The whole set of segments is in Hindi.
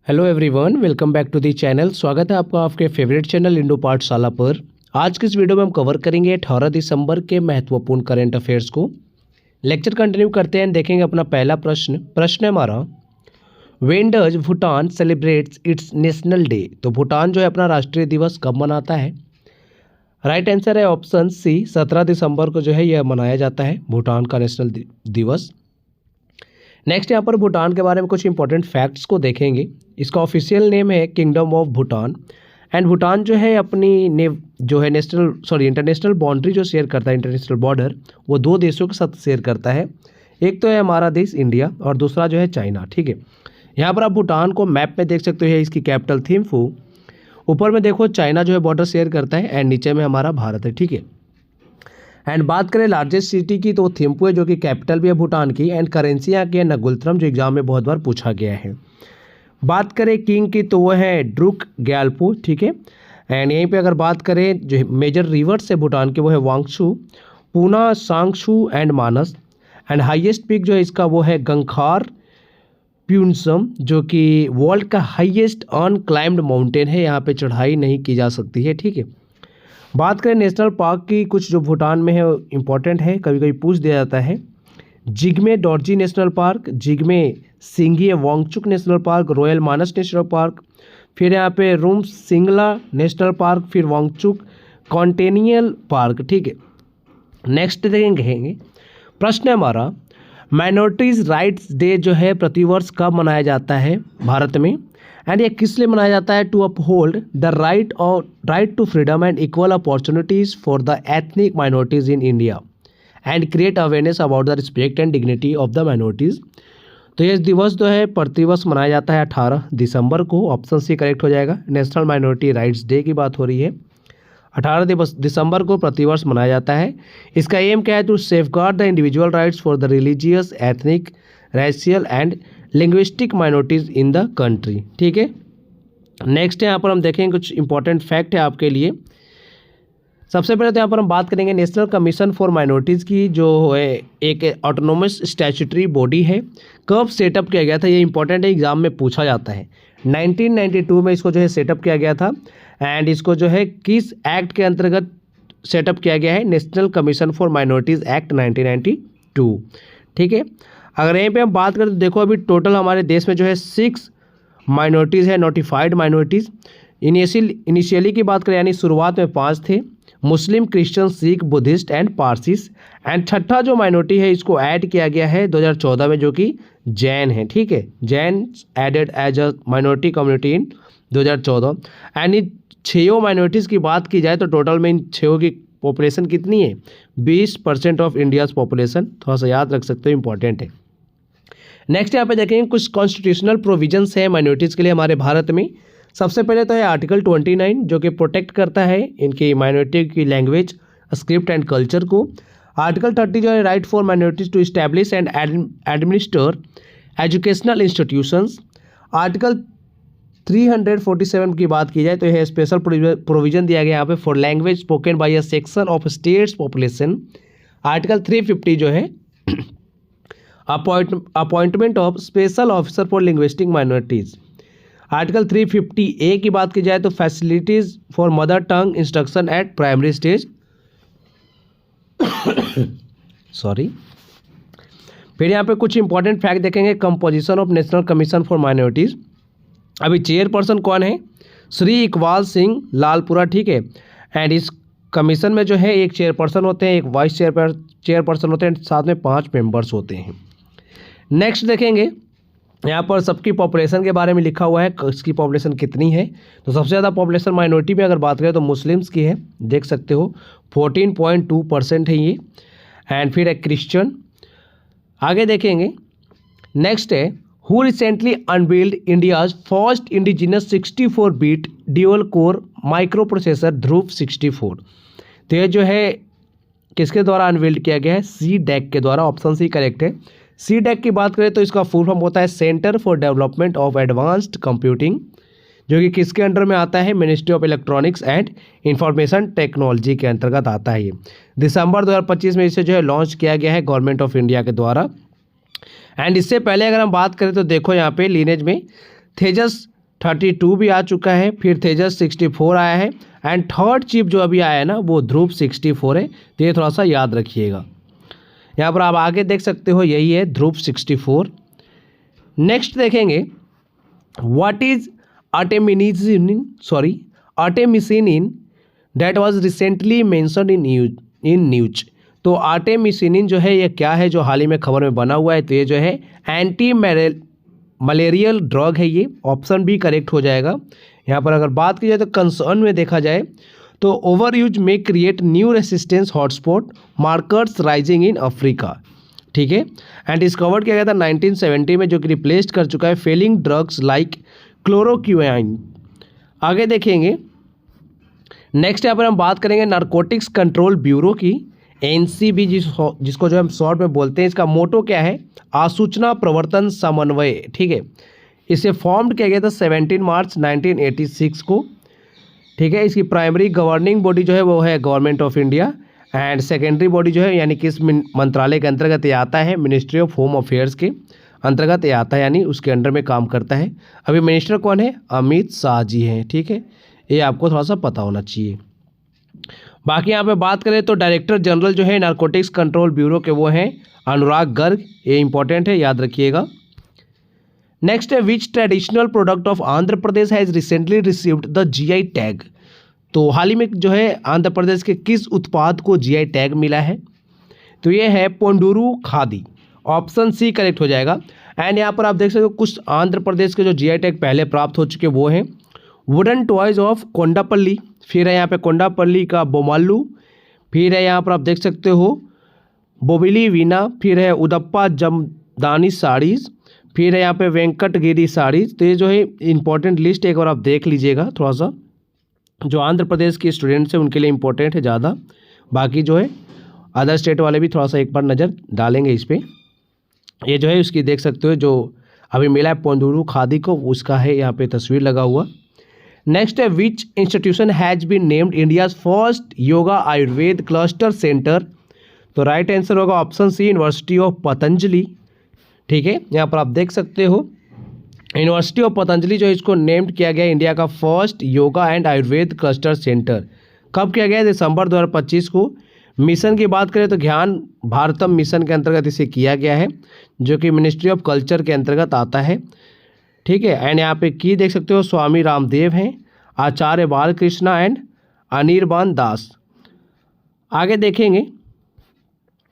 Hello everyone, welcome back to the channel. स्वागत है आपका आपके फेवरेट चैनल इंडो पाठशाला पर। आज की इस वीडियो में हम कवर करेंगे 18 दिसंबर के महत्वपूर्ण करंट अफेयर्स को। लेक्चर कंटिन्यू करते हैं, देखेंगे अपना पहला प्रश्न है हमारा, when does Bhutan celebrates it's national day. तो भूटान जो है अपना राष्ट्रीय दिवस कब मनाता है? राइट आंसर है ऑप्शन सी, 17 दिसंबर को जो है यह मनाया जाता है भूटान का नेशनल दिवस। नेक्स्ट यहाँ पर भूटान के बारे में कुछ इंपॉर्टेंट फैक्ट्स को देखेंगे। इसका ऑफिशियल नेम है kingdom of Bhutan and Bhutan जो है अपनी जो है इंटरनेशनल बाउंड्री जो शेयर करता है, इंटरनेशनल बॉर्डर, वो दो देशों के साथ शेयर करता है। एक तो है हमारा देश इंडिया और दूसरा जो है चाइना। ठीक है, यहाँ पर आप भूटान को मैप में देख सकते हो, इसकी कैपिटल थिम्फू। ऊपर में देखो चाइना जो है बॉर्डर शेयर करता है एंड नीचे में हमारा भारत है। ठीक है, एंड बात करें लार्जेस्ट सिटी की तो थिम्पू है जो कि कैपिटल भी है भूटान की, एंड करेंसी यहाँ की है नगुलत्रम, जो एग्जाम में बहुत बार पूछा गया है। बात करें किंग की तो वह है ड्रुक ग्यालपो। ठीक है, एंड यहीं पे अगर बात करें जो मेजर रिवर्स है भूटान के वो है Wangchu, Puna, Sangchu and Manas. And highest peak जो है इसका वो है गंखार प्यूनसम, जो कि वर्ल्ड का हाईएस्ट अनक्लाइम्ड माउंटेन है, यहाँ पे चढ़ाई नहीं की जा सकती है। ठीक है, बात करें नेशनल पार्क की, कुछ जो भूटान में है इम्पॉर्टेंट है, कभी कभी पूछ दिया जाता है। जिग्मे डोरजी नेशनल पार्क, जिग्मे सिंघी वांगचुक नेशनल पार्क, रॉयल मानस नेशनल पार्क, फिर यहाँ पे रूम सिंगला नेशनल पार्क, फिर वांगचुक कॉन्टेनियल पार्क। ठीक है, नेक्स्ट देखेंगे प्रश्न है हमारा, माइनॉरिटीज़ राइट्स डे जो है प्रतिवर्ष कब मनाया जाता है भारत में? एंड ये किस लिए मनाया जाता है? To uphold the right to freedom and equal opportunities for the ethnic minorities in India and create awareness about the respect and dignity of the minorities. तो ये दिवस जो है प्रतिवर्ष मनाया जाता है 18 दिसंबर को। ऑप्शन सी करेक्ट हो जाएगा। नेशनल माइनॉरिटी राइट्स डे की बात हो रही है, 18 दिसंबर को प्रतिवर्ष मनाया जाता है। इसका एम क्या है? To safeguard the individual rights for the religious, ethnic, racial and linguistic minorities in the country. ठीक है, नेक्स्ट यहाँ पर हम देखेंगे कुछ इंपॉर्टेंट फैक्ट है आपके लिए। सबसे पहले तो यहाँ पर हम बात करेंगे नेशनल कमीशन फॉर माइनॉरिटीज़ की, जो है एक ऑटोनोमस स्टैट्यूटरी बॉडी है। कब सेटअप किया गया था? ये इंपॉर्टेंट है, एग्जाम में पूछा जाता है। 1992 में इसको जो है सेटअप किया गया था। एंड इसको जो है किस एक्ट के अंतर्गत सेटअप किया गया है? National commission for minorities act 1992। ठीक है, अगर यहीं पे हम बात करें तो देखो अभी टोटल हमारे देश में जो है 6 माइनॉरिटीज़ है, नोटिफाइड माइनॉरिटीज़। इनिशियली की बात करें यानी शुरुआत में 5 थे, Muslim, Christian, Sikh, Buddhist and Parsis. And छठा जो माइनॉरिटी है इसको ऐड किया गया है 2014 में, जो कि जैन है। ठीक है, Jain added as a minority community in 2014। And in 6 minorities की बात की जाए तो टोटल में इन 6 की पॉपुलेशन कितनी है? 20% ऑफ इंडियाज़ पॉपुलेशन। थोड़ा सा याद रख सकते हो, इंपॉर्टेंट है। नेक्स्ट यहाँ पे देखेंगे कुछ कॉन्स्टिट्यूशनल प्रोविजंस है माइनॉरिटीज़ के लिए हमारे भारत में। सबसे पहले तो है आर्टिकल 29 जो कि प्रोटेक्ट करता है इनकी माइनॉरिटी की लैंग्वेज, स्क्रिप्ट एंड कल्चर को। आर्टिकल 30 जो है right for minorities to establish and administer educational institutions. Article 347 की बात की जाए तो यह स्पेशल प्रोविजन दिया गया यहाँ पे for language spoken by a section of states population. Article 350 जो है appointment of special officer for linguistic minorities. Article 350A की बात की जाए तो facilities for mother tongue instruction eight primary stage. Sorry, फिर यहाँ पे कुछ इंपॉर्टेंट फैक्ट देखेंगे। Composition of national commission for minorities. अभी चेयरपर्सन कौन है? श्री इकबाल सिंह लालपुरा। ठीक है, एंड इस कमीशन में जो है एक चेयरपर्सन होते हैं, एक वाइस चेयरपर्सन होते हैं, साथ में 5 मेंबर्स होते हैं। नेक्स्ट देखेंगे यहाँ पर सबकी पॉपुलेशन के बारे में लिखा हुआ है, इसकी पॉपुलेशन कितनी है। तो सबसे ज़्यादा पॉपुलेशन माइनॉरिटी में अगर बात करें तो मुस्लिम्स की है, देख सकते हो 14.2% है ये। एंड फिर है क्रिश्चियन। आगे देखेंगे, नेक्स्ट है who recently unveiled India's first indigenous 64-बिट dual core microprocessor Dhruv 64। तो ये जो है किसके द्वारा अनवील्ड किया गया है? CDAC के द्वारा। ऑप्शन सी करेक्ट है। CDAC की बात करें तो इसका फुल फॉर्म होता है centre for development of advanced computing, जो कि किसके अंडर में आता है? Ministry of electronics and information technology के अंतर्गत आता है ये। दिसंबर 2025 में इसे जो है लॉन्च किया गया है गवर्नमेंट ऑफ इंडिया के द्वारा। एंड इससे पहले अगर हम बात करें तो देखो यहाँ पे लीनेज में थेजस 32 भी आ चुका है, फिर तेजस 64 आया है, एंड थर्ड चिप जो अभी आया है ना वो ध्रुव 64 है। तो ये थोड़ा सा याद रखिएगा। यहाँ पर आप आगे देख सकते हो, यही है ध्रुव 64। नेक्स्ट देखेंगे, what is artemisinin that was recently mentioned in news. तो आर्टेमिसिनिन जो है ये क्या है जो हाल ही में खबर में बना हुआ है, तो ये जो है एंटी मलेरियल ड्रग है। ये ऑप्शन भी करेक्ट हो जाएगा। यहाँ पर अगर बात की जाए तो कंसर्न में देखा जाए तो ओवर यूज में create new resistance hotspot markers rising in Africa. ठीक है, एंड डिस्कवर्ड किया गया था 1970 में, जो कि रिप्लेस्ड कर चुका है फेलिंग ड्रग्स लाइक क्लोरोक्विनाइन। आगे देखेंगे, नेक्स्ट यहाँ पर हम बात करेंगे नारकोटिक्स कंट्रोल ब्यूरो की, एनसीबी जिसको जो हम शॉर्ट में बोलते हैं। इसका मोटो क्या है, आसूचना प्रवर्तन समन्वय। ठीक है, इसे फॉर्म्ड किया गया था 17 मार्च 1986 को। ठीक है, इसकी प्राइमरी गवर्निंग बॉडी जो है वो है government of India, and secondary body जो है यानी कि इस मंत्रालय के अंतर्गत ये आता है, मिनिस्ट्री ऑफ होम अफेयर्स के अंतर्गत ये आता है, यानी उसके अंडर में काम करता है। अभी मिनिस्टर कौन है, अमित शाह जी हैं। ठीक है, ये आपको थोड़ा सा पता होना चाहिए। बाकी यहाँ पे बात करें तो डायरेक्टर जनरल जो है नारकोटिक्स कंट्रोल ब्यूरो के वो हैं अनुराग गर्ग। ये इंपॉर्टेंट है, याद रखिएगा। नेक्स्ट है, which traditional product of Andhra Pradesh has recently received the GI tag. तो हाल ही में जो है आंध्र प्रदेश के किस उत्पाद को जीआई टैग मिला है, तो ये है पोंडुरु खादी। ऑप्शन सी करेक्ट हो जाएगा। एंड यहाँ पर आप देख सकते हो कुछ आंध्र प्रदेश के जो जीआई टैग पहले प्राप्त हो चुके वो हैं वुडन टॉयज ऑफ कोंडापल्ली, फिर है यहाँ पे कोंडापल्ली का बोमालू, फिर है यहाँ पर आप देख सकते हो बोबिली वीना, फिर है उदप्पा जमदानी साड़ीज़, फिर है यहाँ पे वेंकटगिरी साड़ीज़। तो ये जो है इंपॉर्टेंट लिस्ट एक बार आप देख लीजिएगा, थोड़ा सा जो आंध्र प्रदेश के स्टूडेंट्स हैं उनके लिए इंपॉर्टेंट है ज़्यादा। बाकी जो है अदर स्टेट वाले भी थोड़ा सा एक बार नज़र डालेंगे इस पर। ये जो है उसकी देख सकते हो जो अभी मिला है पोंडुरु खादी को, उसका है यहाँ पे तस्वीर लगा हुआ। नेक्स्ट है, which institution has been named India's first yoga ayurveda cluster centre. तो राइट आंसर होगा option C, university of Patanjali. ठीक है, यहाँ पर आप देख सकते हो यूनिवर्सिटी ऑफ पतंजलि जो है इसको नेम्ड किया गया इंडिया का first yoga and Ayurveda cluster centre. कब किया गया, दिसंबर 2025 को। मिशन की बात करें तो ज्ञान भारतम मिशन के अंतर्गत इसे किया गया है, जो कि मिनिस्ट्री ऑफ कल्चर के अंतर्गत आता है। ठीक है, एंड यहाँ पे की देख सकते हो स्वामी रामदेव हैं, आचार्य बालकृष्णा एंड अनिर्बान दास। आगे देखेंगे,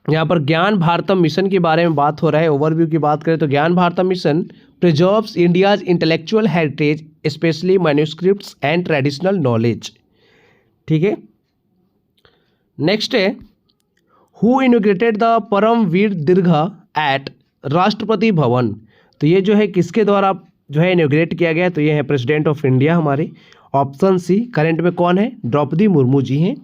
यहाँ पर ज्ञान भारतम मिशन के बारे में बात हो रहा है। ओवरव्यू की बात करें तो ज्ञान Bharatam mission preserves India's intellectual heritage specially manuscripts and traditional knowledge. ठीक है, नेक्स्ट है, हु इनॉग्रेटेड द परमवीर दीर्घा एट राष्ट्रपति भवन। तो ये जो है किसके द्वारा जो है इनॉग्रेट किया गया, तो ये है प्रेसिडेंट ऑफ इंडिया हमारे। ऑप्शन सी, करंट में कौन है, द्रौपदी मुर्मू जी हैं।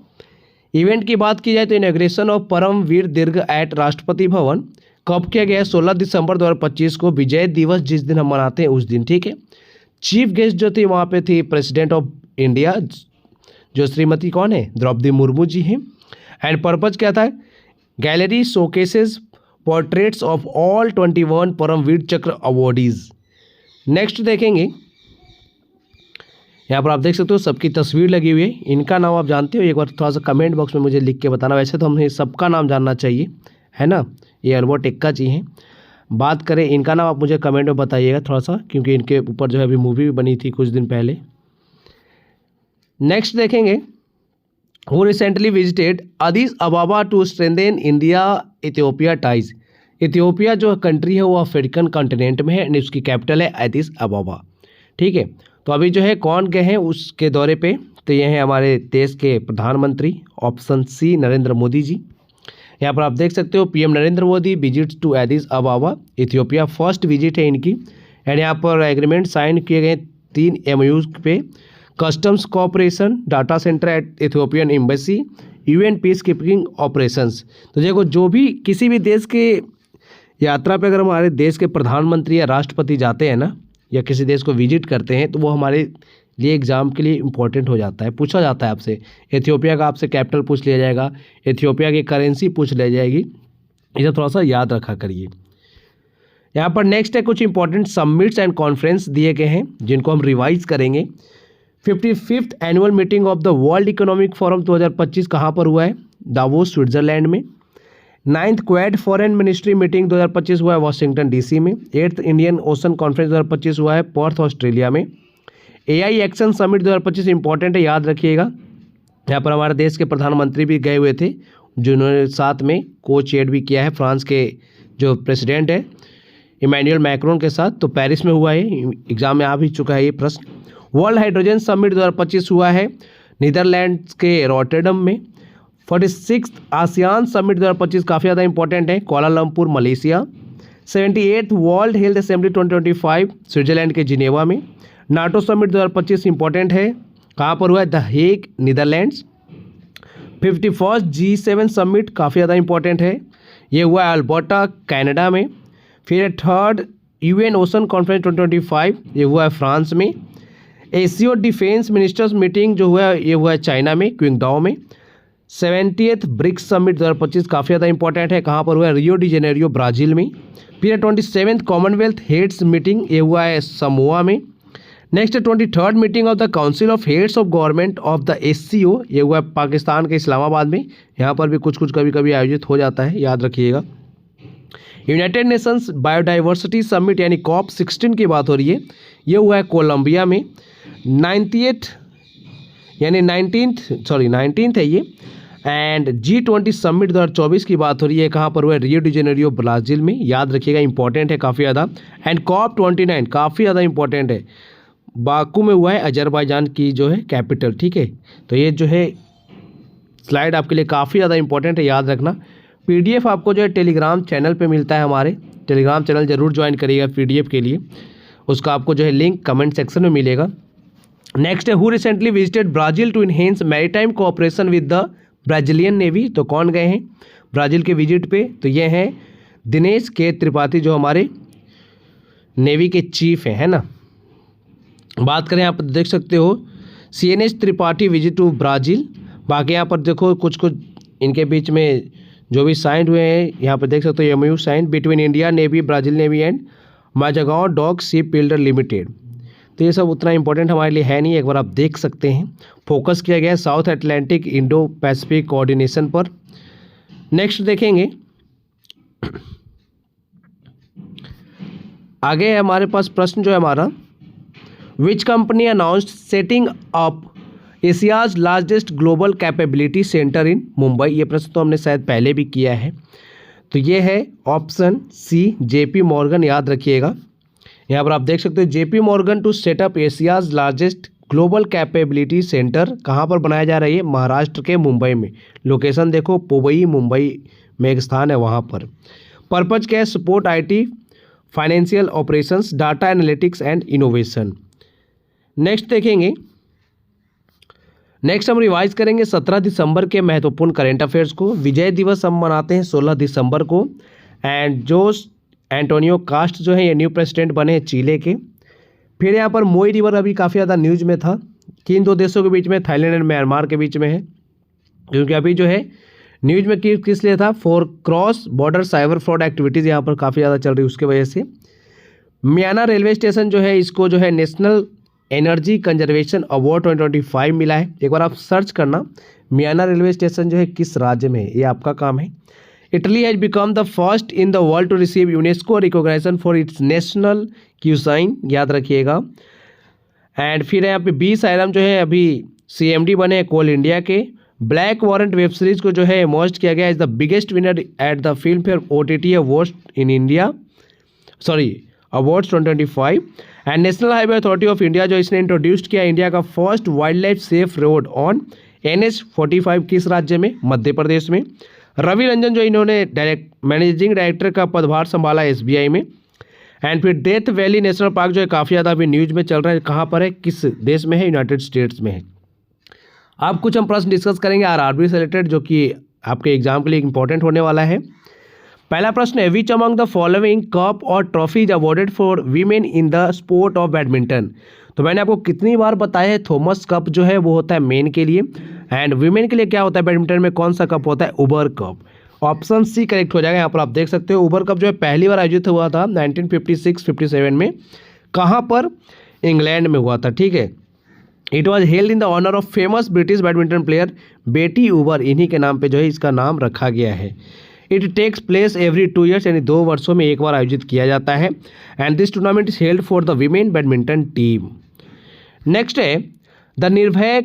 इवेंट की बात की जाए तो इनॉग्रेशन ऑफ परमवीर दीर्घ एट राष्ट्रपति भवन कब किया गया है, 16 दिसंबर 2025 को, विजय दिवस जिस दिन हम मनाते हैं उस दिन। ठीक है, चीफ गेस्ट जो थी वहाँ पे थी प्रेसिडेंट ऑफ इंडिया जो श्रीमती कौन है, द्रौपदी मुर्मू जी हैं। एंड पर्पज क्या था, gallery showcases portraits of all 21 Paramvir Chakra awardees. Next देखेंगे, यहाँ पर आप देख सकते हो सबकी तस्वीर लगी हुई है। इनका नाम आप जानते हो, एक बार थोड़ा सा कमेंट बॉक्स में मुझे लिख के बताना। वैसे तो हमें सबका नाम जानना चाहिए, है ना। ये अल्बर्ट एक्का जी हैं। बात करें इनका नाम, आप मुझे कमेंट में बताइएगा थोड़ा सा, क्योंकि इनके ऊपर जो है अभी मूवी भी बनी थी कुछ दिन पहले। नेक्स्ट देखेंगे, who recently visited Addis Ababa to strengthen India Ethiopia ties. Ethiopia जो कंट्री है वो अफ्रीकन कॉन्टिनेंट में है, उसकी कैपिटल है अदीस अबाबा। ठीक है, तो अभी जो है कौन गए हैं उसके दौरे पे, तो ये हैं हमारे देश के प्रधानमंत्री। Option C, Narendra Modi ji. यहाँ पर आप देख सकते हो PM Narendra Modi visits to Addis Ababa, Ethiopia. First visit है इनकी। एंड यहाँ पर एग्रीमेंट साइन किए गए 3 MOUs पे, customs cooperation, data centre at Ethiopian embassy, UN peace keeping operations. तो देखो जो भी किसी भी देश के यात्रा पे अगर हमारे देश के प्रधानमंत्री या राष्ट्रपति जाते हैं ना, या किसी देश को विजिट करते हैं, तो वो हमारे लिए एग्ज़ाम के लिए इम्पोर्टेंट हो जाता है। पूछा जाता है आपसे, इथियोपिया का आपसे कैपिटल पूछ लिया जाएगा, इथियोपिया की करेंसी पूछ ली जाएगी। इसे थोड़ा सा याद रखा करिए। यहाँ पर नेक्स्ट है कुछ इंपॉर्टेंट समिट्स एंड कॉन्फ्रेंस दिए गए हैं जिनको हम रिवाइज करेंगे। 55th annual meeting of the world economic forum 2025 कहाँ पर हुआ है? दावोस स्विट्जरलैंड में। 9th quad foreign ministry meeting 2025 हुआ है वाशिंगटन डीसी में। 8th इंडियन ओशन कॉन्फ्रेंस 2025 हुआ है पर्थ ऑस्ट्रेलिया में। एआई एक्शन समिट 2025 इंपॉर्टेंट है, याद रखिएगा। यहाँ पर हमारे देश के प्रधानमंत्री भी गए हुए थे जिन्होंने साथ में को चेयर भी किया है फ्रांस के जो प्रेसिडेंट है इमैनुअल मैक्रोन के साथ। तो पेरिस में हुआ है, एग्जाम में आ भी चुका है ये प्रश्न। वर्ल्ड हाइड्रोजन समिट 2025 हुआ है नीदरलैंड्स के रॉटरडम में। 46th आसियान समिट 2025 काफ़ी ज़्यादा इंपॉर्टेंट है, Kuala Lumpur Malaysia. 78th world health assembly 2025 Switzerland के जिनेवा में। नाटो समिट 2025 इंपॉर्टेंट है, कहाँ पर हुआ है? The Hague Netherlands. 51st G7 summit काफ़ी ज़्यादा इंपॉर्टेंट है, ये हुआ है अल्बर्टा कनाडा में। फिर 3rd UN ओशन कॉन्फ्रेंस 2025 ये हुआ है फ्रांस में। एशियो डिफेंस मिनिस्टर्स मीटिंग जो हुआ है ये हुआ है चाइना में क्विंगडाओ में। 70th ब्रिक्स समिट 2025 काफ़ी ज़्यादा इंपॉर्टेंट है, कहाँ पर हुआ है? रियो डी जेनेरियो ब्राज़ील में। फिर 27th कॉमनवेल्थ हेड्स मीटिंग ये हुआ है समोआ में। Next 23rd meeting of the council of heads of government of the SCO ये हुआ है पाकिस्तान के इस्लामाबाद में। यहाँ पर भी कुछ कुछ कभी कभी आयोजित हो जाता है, याद रखिएगा। यूनाइटेड नेशंस बायोडाइवर्सिटी समिट यानी COP16 की बात हो रही है, ये हुआ है कोलंबिया में। 19th है ये। एंड G20 समिट 2024 की बात हो रही है, कहाँ पर हुआ है? रियो डी जेनेरियो ब्राज़ील में, याद रखिएगा, इंपॉर्टेंट है काफ़ी ज़्यादा। एंड COP29 काफ़ी ज़्यादा इंपॉर्टेंट है, बाकू में हुआ है, अजरबैजान की जो है कैपिटल, ठीक है। तो ये जो है स्लाइड आपके लिए काफ़ी ज़्यादा इंपॉर्टेंट है, याद रखना। PDF आपको जो है टेलीग्राम चैनल पे मिलता है, हमारे टेलीग्राम चैनल जरूर ज्वाइन करिएगा PDF के लिए, उसका आपको जो है लिंक कमेंट सेक्शन में मिलेगा। नेक्स्ट है who recently visited Brazil to enhance maritime cooperation with the Brazilian navy. तो कौन गए हैं ब्राज़ील के विजिट पे? तो ये हैं दिनेश के त्रिपाठी जो हमारे नेवी के चीफ हैं, है ना। बात करें यहाँ पर देख सकते हो CNH Tripathi visit to Brazil. बाकी यहाँ पर देखो कुछ कुछ इनके बीच में जो भी साइन हुए हैं, यहाँ पर देख सकते हो MOU sign between India navy, Brazil navy and Mazagon dock ship builder limited. तो ये सब उतना इंपॉर्टेंट हमारे लिए है नहीं, एक बार आप देख सकते हैं। फोकस किया गया है South Atlantic Indo Pacific coordination पर। नेक्स्ट देखेंगे आगे है हमारे पास प्रश्न जो है हमारा, which company announced setting up Asia's largest global capability centre in Mumbai. ये प्रश्न तो हमने शायद पहले भी किया है, तो ये है ऑप्शन C JP मॉर्गन, याद रखिएगा। यहाँ पर आप देख सकते हो JP Morgan to set up Asia's largest global capability centre कहाँ पर बनाया जा रही है? महाराष्ट्र के मुंबई में। लोकेशन देखो पुबई मुंबई में एक स्थान है वहाँ पर। पर्पज क्या है? Support IT financial operations, data analytics and innovation. Next देखेंगे, नेक्स्ट हम रिवाइज करेंगे 17 दिसंबर के महत्वपूर्ण करेंट अफेयर्स को। विजय दिवस हम मनाते हैं 16 दिसंबर को। एंड जोस एंटोनियो कास्ट जो है ये न्यू प्रेसिडेंट बने हैं चिले के। फिर यहाँ पर मोई रिवर अभी काफ़ी ज़्यादा न्यूज में था, किन दो देशों के बीच में? थाईलैंड एंड म्यांमार के बीच में है, क्योंकि अभी जो है न्यूज में किस लिए था? For cross border cyber fraud activities यहाँ पर काफ़ी ज़्यादा चल रही है, उसके वजह से। म्याना रेलवे स्टेशन जो है इसको जो है नेशनल एनर्जी कंजर्वेशन अवार्ड 2025 मिला है। एक बार आप सर्च करना म्याना रेलवे स्टेशन जो है किस राज्य में है, ये आपका काम है। Italy has become the first in the world to receive UNESCO recognition for its national cuisine, याद रखिएगा। एंड फिर यहाँ पे बी सायराम जो है अभी CMD बने हैं कोल इंडिया के। ब्लैक वारंट वेब सीरीज को जो है इमर्ज किया गया is the biggest winner at the film fair OTT awards in India, awards 2025। And national highway authority of India जो इसने इंट्रोड्यूस किया इंडिया का first wild life safe road on NH45 किस राज्य में? मध्य प्रदेश में। रवि रंजन जो इन्होंने मैनेजिंग डायरेक्टर का पदभार संभाला SBI में। एंड फिर डेथ वैली नेशनल पार्क जो है काफ़ी ज़्यादा अभी न्यूज में चल रहा है, कहाँ पर है, किस देश में है? यूनाइटेड स्टेट्स में है। अब कुछ हम प्रश्न डिस्कस करेंगे RRB से रिलेटेड, जो कि आपके एग्जाम के लिए इंपॉर्टेंट होने वाला है। पहला प्रश्न है, which among the following cup और trophies awarded for women in the sport of badminton. तो मैंने आपको कितनी बार बताया है, थॉमस कप जो है वो होता है मेन के लिए, एंड वीमेन के लिए क्या होता है बैडमिंटन में, कौन सा कप होता है? उबर कप। ऑप्शन सी करेक्ट हो जाएगा। यहाँ पर आप देख सकते हो उबर कप जो है पहली बार आयोजित हुआ था 1956-57 में। कहाँ पर? इंग्लैंड में हुआ था, ठीक है। It was held in the honour of famous British badminton player Betty Uber, इन्हीं के नाम पे जो है इसका नाम रखा गया है। It takes place every 2 years, यानी 2 वर्षों में एक बार आयोजित किया जाता है। And this tournament is held for the women badminton team. Next है the Nirbhay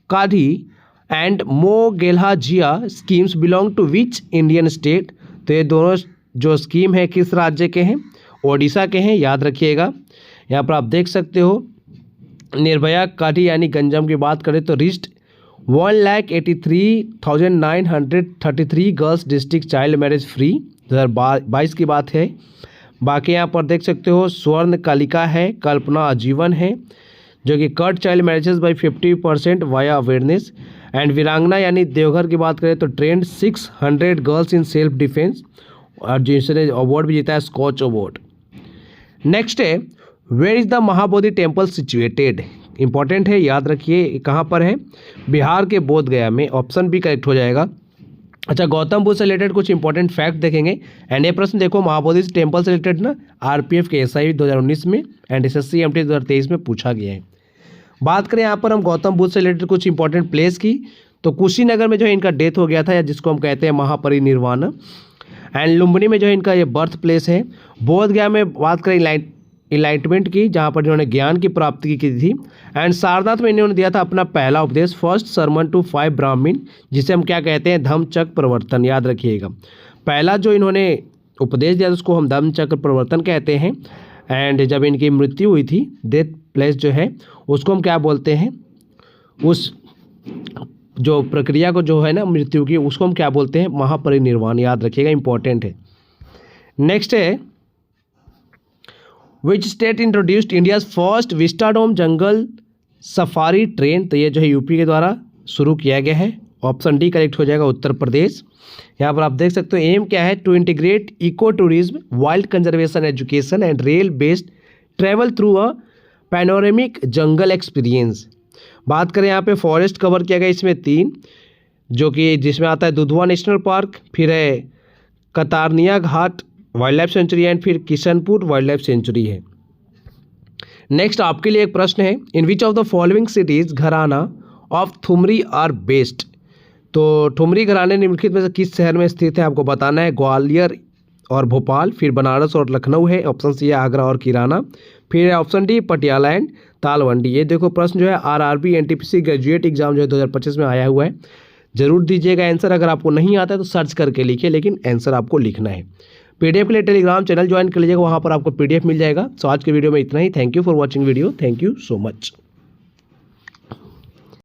Kadhi and Mogelhajia schemes belong to which Indian state. तो ये दोनों जो स्कीम है किस राज्य के हैं? ओडिशा के हैं, याद रखिएगा। यहाँ पर आप देख सकते हो निर्भया काठी यानी गंजम की बात करें तो wrist 1,83,933 girls district child marriage free 2022 की बात है। बाकी यहाँ पर देख सकते हो स्वर्ण कालिका है, कल्पना आजीवन है जो कि cut child marriages by 50% via awareness. And Veerangana यानी देवघर की बात करें तो trained 600 girls in self defence, और जिसने अवार्ड भी जीता है स्कॉच अवार्ड। नेक्स्ट है where is the Mahabodhi temple situated. Important है, याद रखिए कहाँ पर है? बिहार के बोध गया में। ऑप्शन बी करेक्ट हो जाएगा। अच्छा, गौतम बुद्ध से रिलेटेड कुछ इंपॉर्टेंट फैक्ट देखेंगे। एंड ये प्रश्न देखो महाबोधि टेम्पल से रिलेटेड ना आरपीएफ के एसआई 2019 में एंड एसएससी एमटी 2023 में पूछा गया है। बात करें यहाँ पर हम गौतम बुद्ध से रिलेटेड कुछ इंपॉर्टेंट प्लेस की, तो कुशीनगर में जो है इनका डेथ हो गया था, या जिसको हम कहते हैं महापरिनिर्वाण। एंड लुम्बिनी में जो है इनका ये बर्थ प्लेस है। बोध गया में बात करें इनलाइटमेंट की, जहाँ पर इन्होंने ज्ञान की प्राप्ति की थी। एंड सारनाथ में इन्होंने दिया था अपना पहला उपदेश, फर्स्ट सरमन टू 5 ब्राह्मण, जिसे हम क्या कहते हैं? धम्मचक्र प्रवर्तन, याद रखिएगा। पहला जो इन्होंने उपदेश दिया उसको हम धम्मचक्र प्रवर्तन कहते हैं। एंड जब इनकी मृत्यु हुई थी, डेथ प्लेस जो है उसको हम क्या बोलते हैं? उस जो प्रक्रिया को जो है ना मृत्यु की, उसको हम क्या बोलते हैं? महापरिनिर्वाण, याद रखिएगा, इंपॉर्टेंट है। नेक्स्ट है which state introduced India's first vistadome jungle safari train. तो ये जो है यूपी के द्वारा शुरू किया गया है। ऑप्शन डी करेक्ट हो जाएगा, उत्तर प्रदेश। यहाँ पर आप देख सकते हो एम क्या है? To integrate eco tourism, wild conservation education and rail based travel through a panoramic jungle experience. बात करें यहाँ पे फॉरेस्ट कवर किया गया इसमें 3, जो कि जिसमें आता है दुधवा नेशनल पार्क, फिर है Katarnia Ghat wildlife sanctuary and फिर किशनपुर वाइल्ड लाइफ सेंचुरी है। नेक्स्ट आपके लिए एक प्रश्न है, in which of the following cities gharana of thumri are based. तो ठुमरी घराने निम्नलिखित में से किस शहर में स्थित है? आपको बताना है। ग्वालियर और भोपाल, फिर बनारस और लखनऊ है। ऑप्शन सी है आगरा और किराना, फिर option D Patiala and Talwandi. ये देखो प्रश्न जो है आरआरबी एनटीपीसी ग्रेजुएट एग्जाम जो है 2025 में आया हुआ है। जरूर दीजिएगा आंसर। अगर आपको नहीं आता है तो सर्च करके लिखिए, लेकिन आंसर आपको लिखना है। पीडीएफ के लिए टेलीग्राम चैनल ज्वाइन कर लीजिएगा, वहाँ पर आपको पीडीएफ मिल जाएगा। सो आज के वीडियो में इतना ही। Thank you for watching video. Thank you so much.